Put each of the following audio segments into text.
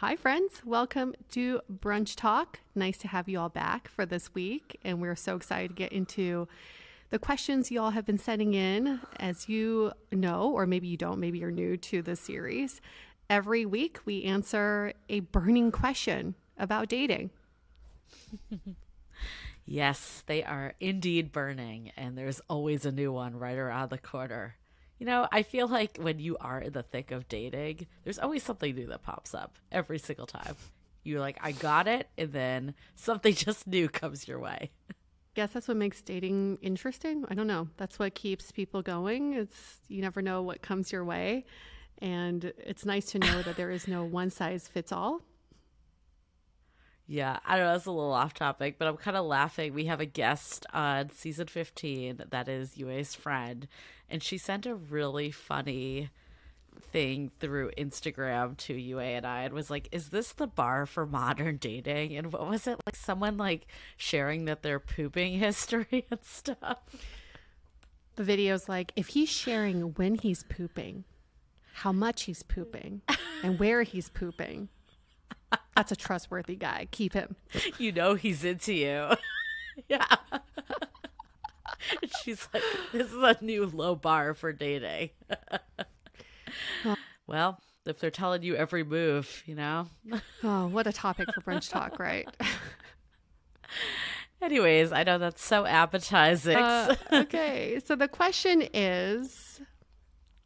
Hi, friends. Welcome to Brunch Talk. Nice to have you all back for this week. And we're so excited to get into the questions you all have been sending in. As you know, or maybe you don't, maybe you're new to the series. Every week we answer a burning question about dating. Yes, they are indeed burning, and there's always a new one right around the corner. I feel like when you are in the thick of dating, there's always something new that pops up every single time. You're like, I got it, and then something just new comes your way. Guess that's what makes dating interesting. I don't know. That's what keeps people going. You never know what comes your way. And it's nice to know that there is no one size fits all. Yeah, I don't know, it's a little off topic, but I'm kind of laughing. We have a guest on season 15 that is Yue's friend, and she sent a really funny thing through Instagram to Yue and I and was like, is this the bar for modern dating? And what was it? Like someone like sharing that their pooping history and stuff. The video's like, if he's sharing when he's pooping, how much he's pooping, and where he's pooping, that's a trustworthy guy. Keep him. You know he's into you. Yeah. She's like, this is a new low bar for dating. Well, if they're telling you every move, Oh, what a topic for brunch talk, right? Anyways, I know that's so appetizing. Okay, so the question is,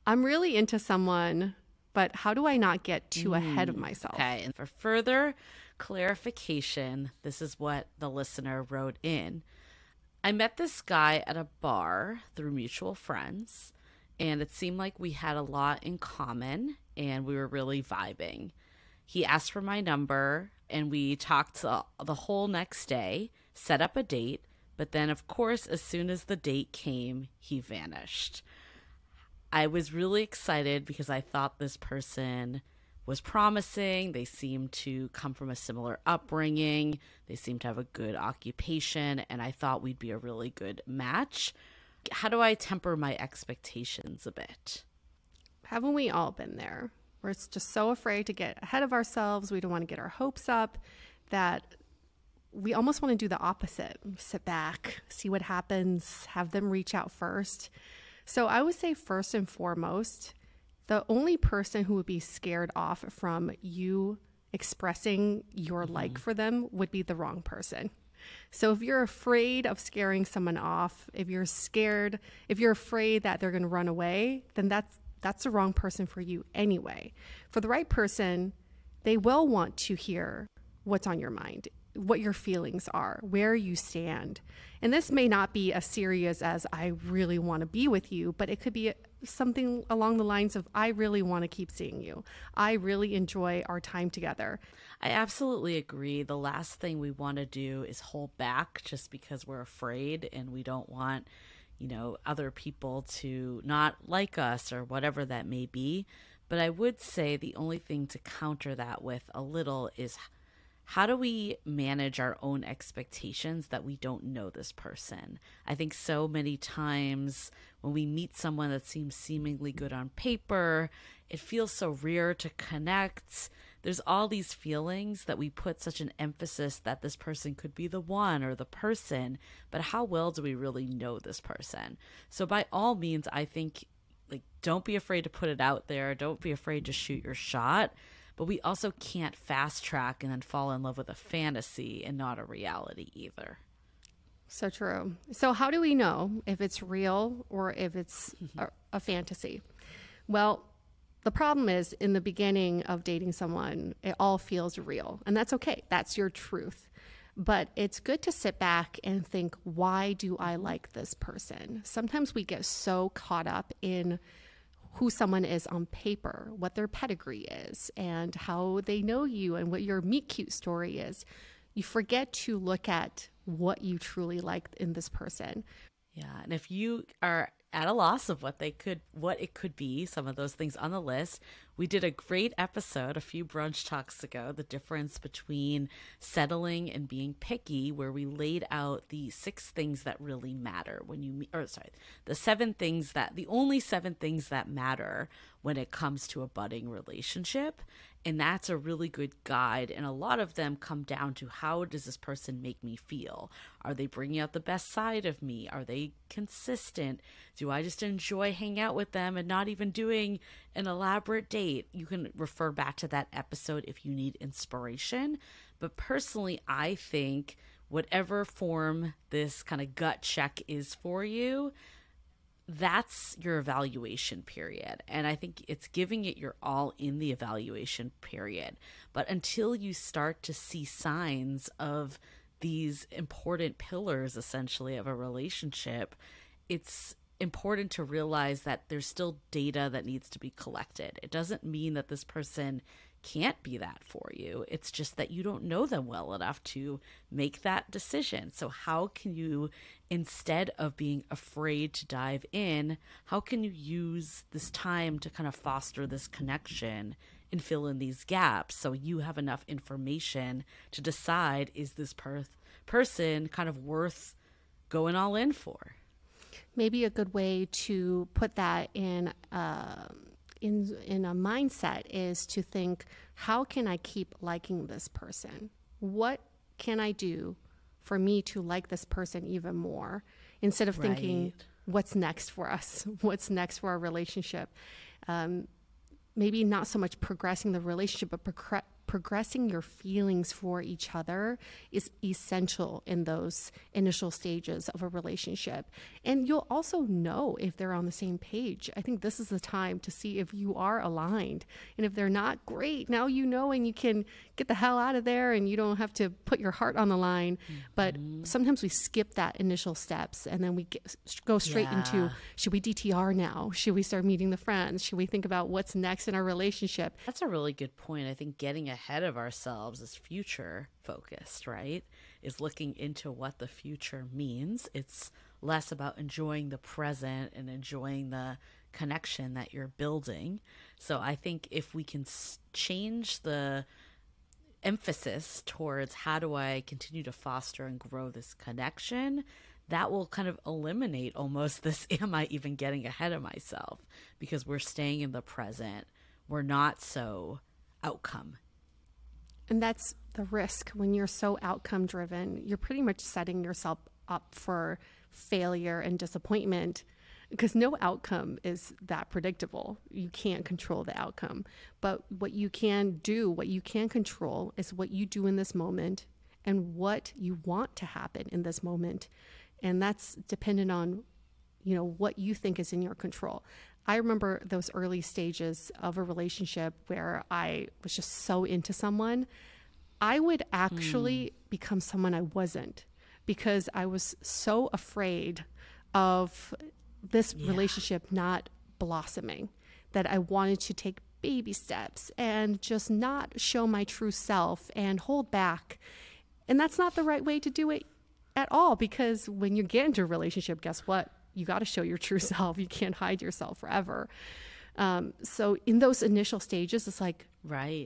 I'm really into someone, but how do I not get too ahead of myself? Okay, and for further clarification, this is what the listener wrote in. I met this guy at a bar through mutual friends, and it seemed like we had a lot in common, and we were really vibing. He asked for my number, and we talked the whole next day, set up a date, but then, of course, as soon as the date came, he vanished. I was really excited because I thought this person was promising. They seemed to come from a similar upbringing. They seemed to have a good occupation, and I thought we'd be a really good match. How do I temper my expectations a bit? Haven't we all been there? We're just so afraid to get ahead of ourselves. We don't want to get our hopes up that we almost want to do the opposite. Sit back, see what happens, have them reach out first. So I would say first and foremost, the only person who would be scared off from you expressing your like for them would be the wrong person. So if you're afraid of scaring someone off, if you're afraid that they're going to run away, then that's the wrong person for you anyway. For the right person, they will want to hear what's on your mind, what your feelings are, where you stand. And this may not be as serious as I really want to be with you, but it could be something along the lines of I really want to keep seeing you. I really enjoy our time together. I absolutely agree. The last thing we want to do is hold back just because we're afraid and we don't want, other people to not like us or whatever that may be. But I would say the only thing to counter that with a little is how do we manage our own expectations that we don't know this person? I think so many times when we meet someone that seems seemingly good on paper, it feels so rare to connect. There's all these feelings that we put such an emphasis that this person could be the one or the person, but how well do we really know this person? So by all means, I think don't be afraid to put it out there. Don't be afraid to shoot your shot. But we also can't fast track and then fall in love with a fantasy and not a reality either. So true. So how do we know if it's real or if it's a fantasy? Well, the problem is in the beginning of dating someone, it all feels real. And that's okay. That's your truth. But it's good to sit back and think, why do I like this person? Sometimes we get so caught up in who someone is on paper, what their pedigree is, and how they know you and what your meet cute story is. You forget to look at what you truly like in this person. Yeah, and if you are at a loss of what it could be, some of those things on the list, We did a great episode a few brunch talks ago, the difference between settling and being picky, where we laid out the 6 things that really matter when you, or sorry, the only 7 things that matter when it comes to a budding relationship. And that's a really good guide. And a lot of them come down to, how does this person make me feel? Are they bringing out the best side of me? Are they consistent? Do I just enjoy hanging out with them and not even doing an elaborate date? You can refer back to that episode if you need inspiration. But personally, I think whatever form this kind of gut check is for you, that's your evaluation period. And I think it's giving it your all in the evaluation period. But until you start to see signs of these important pillars, essentially, of a relationship, it's important to realize that there's still data that needs to be collected. It doesn't mean that this person can't be that for you. It's just that you don't know them well enough to make that decision. So how can you, instead of being afraid to dive in, how can you use this time to kind of foster this connection and fill in these gaps so you have enough information to decide, is this person kind of worth going all in for? Maybe a good way to put that in a mindset is to think, how can I keep liking this person? What can I do for me to like this person even more? Instead of thinking, what's next for us? What's next for our relationship? Maybe not so much progressing the relationship, but progressing your feelings for each other is essential in those initial stages of a relationship. And you'll also know if they're on the same page. I think this is the time to see if you are aligned. And if they're not, great. Now you know, and you can get the hell out of there and you don't have to put your heart on the line. But sometimes we skip that initial steps and then we go straight into, should we DTR now? Should we start meeting the friends? Should we think about what's next in our relationship? That's a really good point. I think getting ahead of ourselves is future focused, right? Is looking into what the future means. It's less about enjoying the present and enjoying the connection that you're building. So I think if we can change the emphasis towards how do I continue to foster and grow this connection, that will kind of eliminate almost this, am I even getting ahead of myself? Because we're staying in the present. We're not so outcome. And that's the risk when you're so outcome driven. You're pretty much setting yourself up for failure and disappointment, because no outcome is that predictable. You can't control the outcome. But what you can do, what you can control, is what you do in this moment and what you want to happen in this moment. And that's dependent on, what you think is in your control. I remember those early stages of a relationship where I was just so into someone. I would actually become someone I wasn't, because I was so afraid of this relationship not blossoming, that I wanted to take baby steps and just not show my true self and hold back. And that's not the right way to do it at all, because when you get into a relationship, guess what? You got to show your true self. You can't hide yourself forever. So in those initial stages, it's like,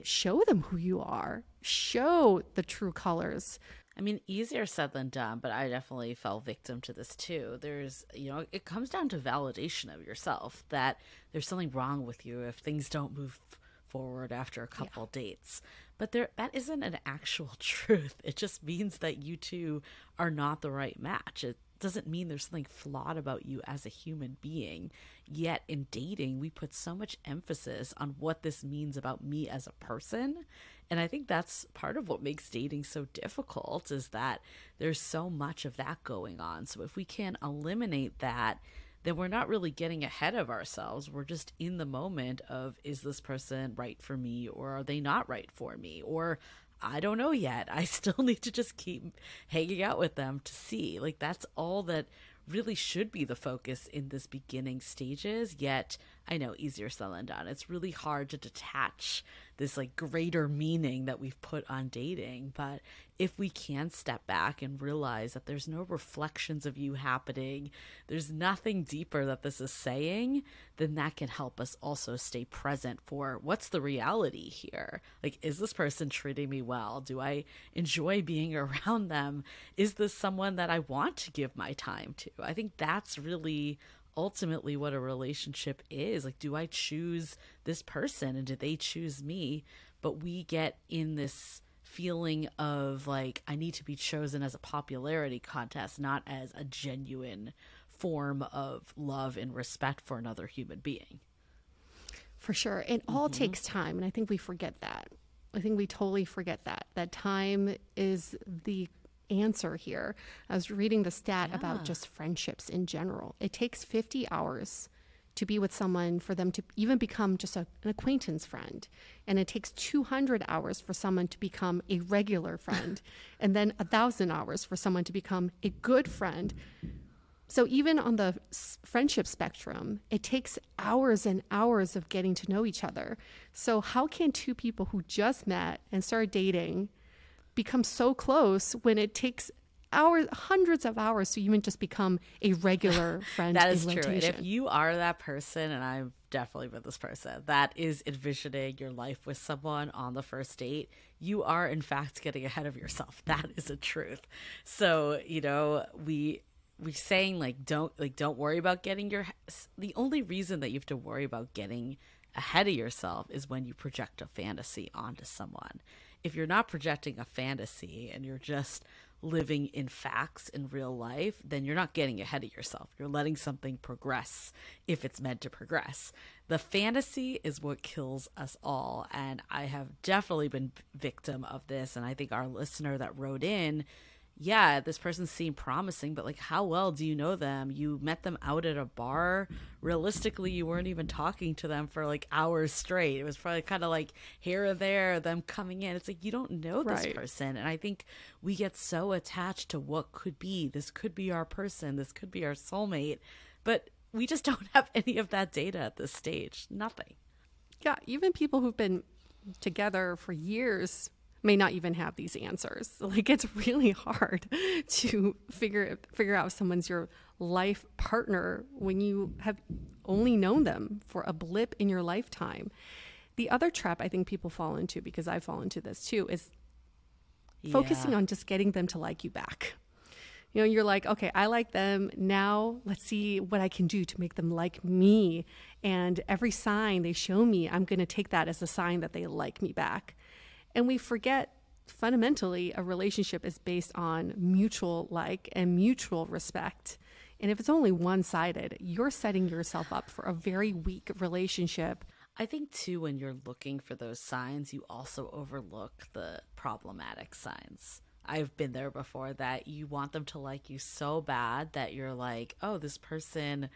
show them who you are, show the true colors. I mean, easier said than done, but I definitely fell victim to this too. There's, it comes down to validation of yourself, that there's something wrong with you if things don't move forward after a couple dates. But that isn't an actual truth. It just means that you two are not the right match. It doesn't mean there's something flawed about you as a human being. Yet in dating, we put so much emphasis on what this means about me as a person. And I think that's part of what makes dating so difficult, is that there's so much of that going on. So if we can eliminate that, then we're not really getting ahead of ourselves. We're just in the moment of, is this person right for me, or are they not right for me? Or I don't know yet. I still need to just keep hanging out with them to see. Like, that's all that really should be the focus in this beginning stages. Yet I know, easier said than done. It's really hard to detach this like greater meaning that we've put on dating. But if we can step back and realize that there's no reflections of you happening, there's nothing deeper that this is saying, then that can help us also stay present for what's the reality here. Like, is this person treating me well? Do I enjoy being around them? Is this someone that I want to give my time to? I think that's really ultimately what a relationship is. Like, do I choose this person and do they choose me? But we get in this feeling of like, I need to be chosen as a popularity contest, not as a genuine form of love and respect for another human being. For sure. It all takes time. And I think we forget that. I think we totally forget that time is the answer here. I was reading the stat about just friendships in general. It takes 50 hours to be with someone for them to even become just an acquaintance friend. And it takes 200 hours for someone to become a regular friend. And then 1,000 hours for someone to become a good friend. So even on the friendship spectrum, it takes hours and hours of getting to know each other. So how can two people who just met and started dating become so close when it takes hours, hundreds of hours to even just become a regular friend? That is true. And if you are that person, and I've definitely been this person, that is envisioning your life with someone on the first date, you are in fact getting ahead of yourself. That is a truth. So, you know, we're saying don't worry about the only reason that you have to worry about getting ahead of yourself is when you project a fantasy onto someone. If you're not projecting a fantasy and you're just living in facts in real life, then you're not getting ahead of yourself. You're letting something progress if it's meant to progress. The fantasy is what kills us all. And I have definitely been victim of this. And I think our listener that wrote in, yeah, this person seemed promising, but like, how well do you know them? You met them out at a bar. Realistically, you weren't even talking to them for like hours straight. It was probably kind of like here or there, them coming in. It's like, you don't know this person. And I think we get so attached to what could be. This could be our person. This could be our soulmate. But we just don't have any of that data at this stage. Nothing. Yeah, even people who've been together for years may not even have these answers. Like, it's really hard to figure out if someone's your life partner when you have only known them for a blip in your lifetime. The other trap I think people fall into, because I fall into this too, is focusing on just getting them to like you back. You know, you're like, okay, I like them. Now let's see what I can do to make them like me. And every sign they show me, I'm going to take that as a sign that they like me back. And we forget, fundamentally, a relationship is based on mutual like and mutual respect. And if it's only one-sided, you're setting yourself up for a very weak relationship. I think, too, when you're looking for those signs, you also overlook the problematic signs. I've been there before, that you want them to like you so bad that you're like, oh, this person,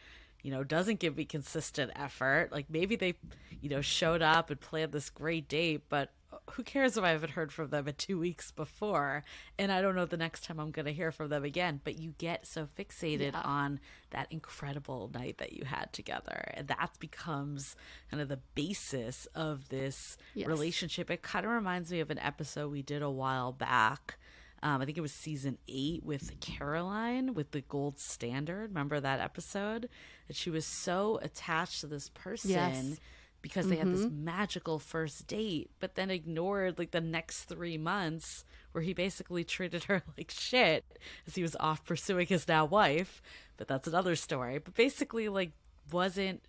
you know, doesn't give me consistent effort. Like, maybe they, you know, showed up and planned this great date, but who cares if I haven't heard from them in 2 weeks before, and I don't know the next time I'm going to hear from them again. But you get so fixated on that incredible night that you had together, and that becomes kind of the basis of this relationship. It kind of reminds me of an episode we did a while back. I think it was season 8 with Caroline with the gold standard. Remember that episode? That she was so attached to this person because they had this magical first date, but then ignored like the next 3 months where he basically treated her like shit as he was off pursuing his now wife. But that's another story. But basically, like, wasn't,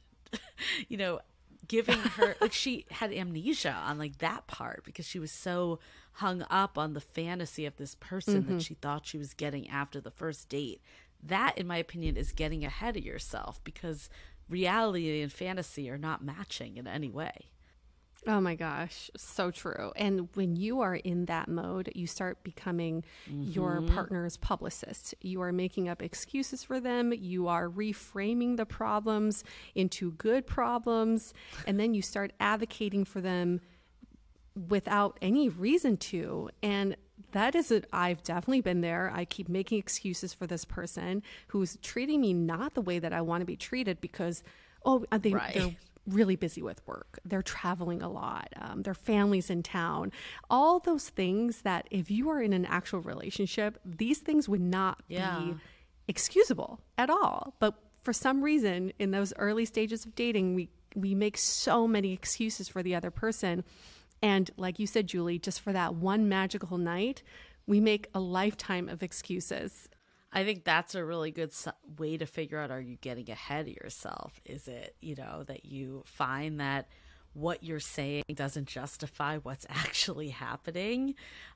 you know, giving her, like, she had amnesia on like that part because she was so hung up on the fantasy of this person that she thought she was getting after the first date. That, in my opinion, is getting ahead of yourself, because reality and fantasy are not matching in any way. Oh my gosh, so true. And when you are in that mode, you start becoming your partner's publicist. You are making up excuses for them. You are reframing the problems into good problems. And then you start advocating for them without any reason to. And that is it. I've definitely been there. I keep making excuses for this person who's treating me not the way that I want to be treated because, they're really busy with work. They're traveling a lot. Their family's in town. All those things that if you are in an actual relationship, these things would not be excusable at all. But for some reason, in those early stages of dating, we make so many excuses for the other person. And like you said, Julie, just for that one magical night, we make a lifetime of excuses. I think that's a really good way to figure out, are you getting ahead of yourself? Is it, that you find that what you're saying doesn't justify what's actually happening?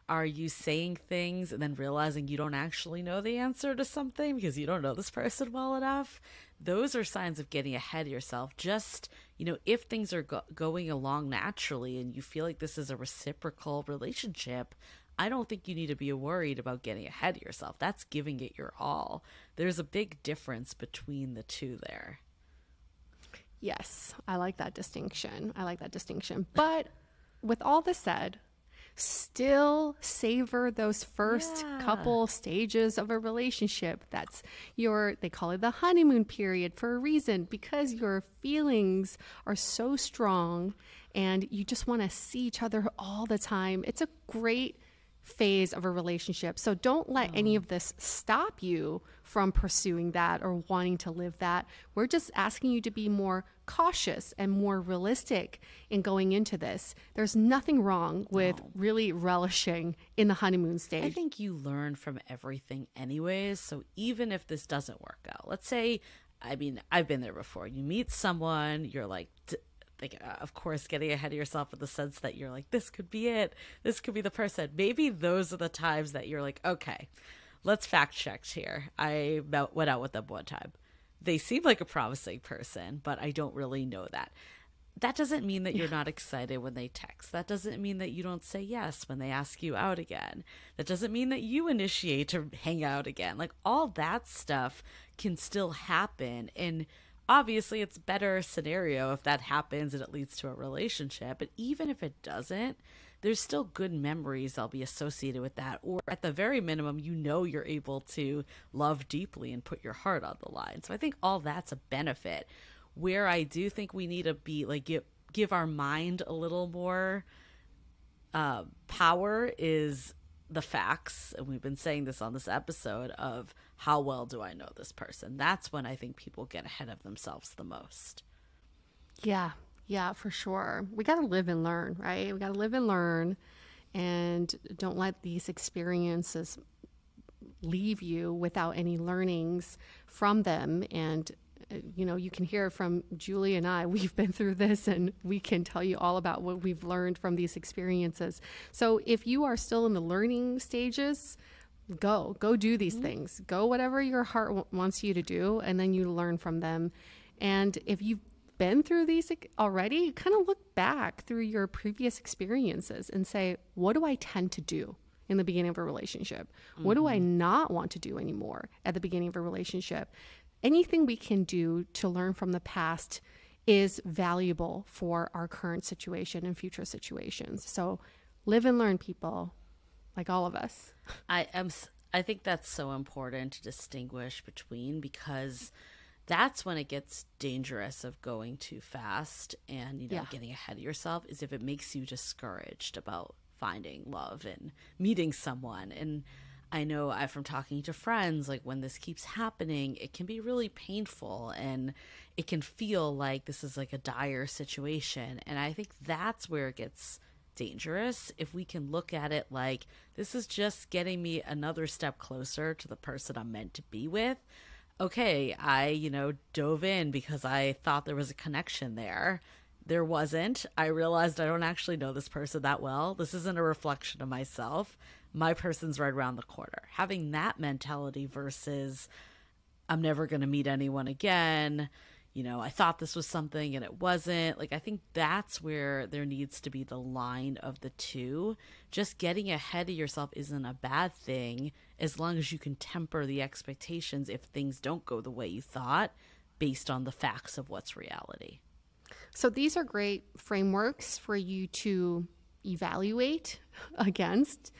Are you saying things and then realizing you don't actually know the answer to something because you don't know this person well enough? Those are signs of getting ahead of yourself. Just, if things are going along naturally and you feel like this is a reciprocal relationship, I don't think you need to be worried about getting ahead of yourself. That's giving it your all. There's a big difference between the two there. Yes, I like that distinction. But with all this said, still savor those first couple stages of a relationship. That's they call it the honeymoon period for a reason, because your feelings are so strong and you just want to see each other all the time. It's a great phase of a relationship. So don't let any of this stop you from pursuing that or wanting to live that. We're just asking you to be more cautious and more realistic in going into this. There's nothing wrong with really relishing in the honeymoon stage. I think you learn from everything anyways. So even if this doesn't work out, let's say, I've been there before. You meet someone, you're like, of course, getting ahead of yourself in the sense that you're like, this could be it. This could be the person. Maybe those are the times that you're like, okay, let's fact check here. I went out with them one time. They seem like a promising person, but I don't really know that. That doesn't mean that you're not excited when they text. That doesn't mean that you don't say yes when they ask you out again. That doesn't mean that you initiate to hang out again. Like, all that stuff can still happen. And obviously, it's a better scenario if that happens and it leads to a relationship. But even if it doesn't, there's still good memories that'll be associated with that. Or at the very minimum, you're able to love deeply and put your heart on the line. So I think all that's a benefit. Where I do think we need to be like give our mind a little more power is the facts. And we've been saying this on this episode of how well do I know this person? That's when I think people get ahead of themselves the most. Yeah, for sure. We got to live and learn, right? We got to live and learn, and don't let these experiences leave you without any learnings from them. And you can hear from Julie and I, we've been through this and we can tell you all about what we've learned from these experiences. So if you are still in the learning stages, go do these things. Go whatever your heart wants you to do, and then you learn from them. And if you've been through these already, kind of look back through your previous experiences and say, what do I tend to do in the beginning of a relationship? What do I not want to do anymore at the beginning of a relationship? Anything we can do to learn from the past is valuable for our current situation and future situations. So live and learn, people, like all of us. I think that's so important to distinguish between, because that's when it gets dangerous of going too fast and, getting ahead of yourself, is if it makes you discouraged about finding love and meeting someone. And I know from talking to friends, like when this keeps happening, it can be really painful and it can feel like this is like a dire situation. And I think that's where it gets dangerous. If we can look at it like, this is just getting me another step closer to the person I'm meant to be with. Okay, I, dove in because I thought there was a connection there. There wasn't. I realized I don't actually know this person that well. This isn't a reflection of myself. My person's right around the corner. Having that mentality versus I'm never going to meet anyone again. I thought this was something and it wasn't. Like, I think that's where there needs to be the line of the two. Just getting ahead of yourself isn't a bad thing as long as you can temper the expectations if things don't go the way you thought based on the facts of what's reality. So these are great frameworks for you to evaluate against,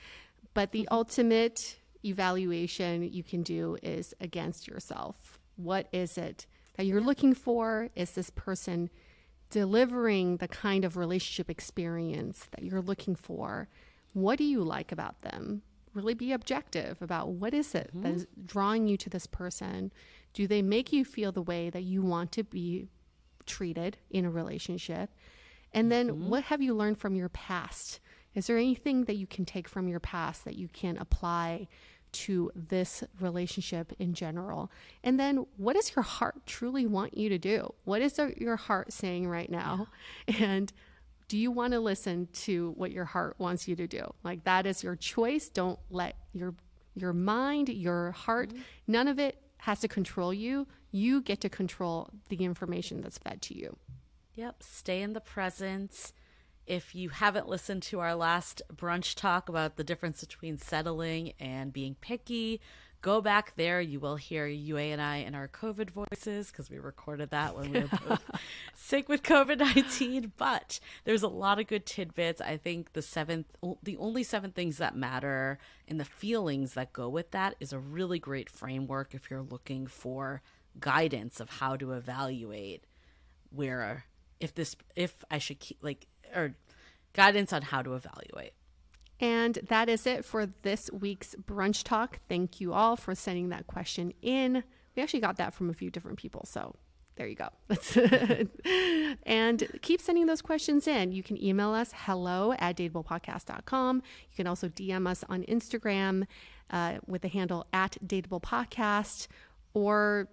but the ultimate evaluation you can do is against yourself. What is it that you're looking for? Is this person delivering the kind of relationship experience that you're looking for, what do you like about them? Really be objective about what is it that is drawing you to this person. Do they make you feel the way that you want to be treated in a relationship? And then what have you learned from your past? Is there anything that you can take from your past that you can apply to this relationship in general? And then what does your heart truly want you to do? What is your heart saying right now? And do you want to listen to what your heart wants you to do? Like, that is your choice. Don't let your mind, your heart, none of it has to control you. You get to control the information that's fed to you. Yep. Stay in the present. If you haven't listened to our last brunch talk about the difference between settling and being picky, go back there. You will hear Yue and I in our COVID voices because we recorded that when we were both sick with COVID-19. But there's a lot of good tidbits. I think the only 7 things that matter and the feelings that go with that is a really great framework if you're looking for guidance of how to evaluate if I should keep or guidance on how to evaluate. And that is it for this week's brunch talk. Thank you all for sending that question in. We actually got that from a few different people, so there you go. And keep sending those questions in. You can email us hello@dateablepodcast.com. You can also DM us on Instagram with the handle @dateablepodcast, or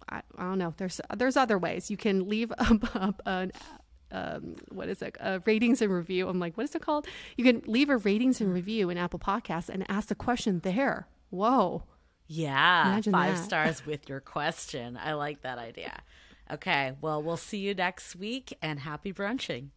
I don't know. There's other ways. You can leave a ratings and review. I'm like, what is it called? You can leave a ratings and review in Apple Podcasts and ask the question there. Whoa. Yeah. Imagine 5 that. stars with your question. I like that idea. Okay. Well, we'll see you next week, and happy brunching.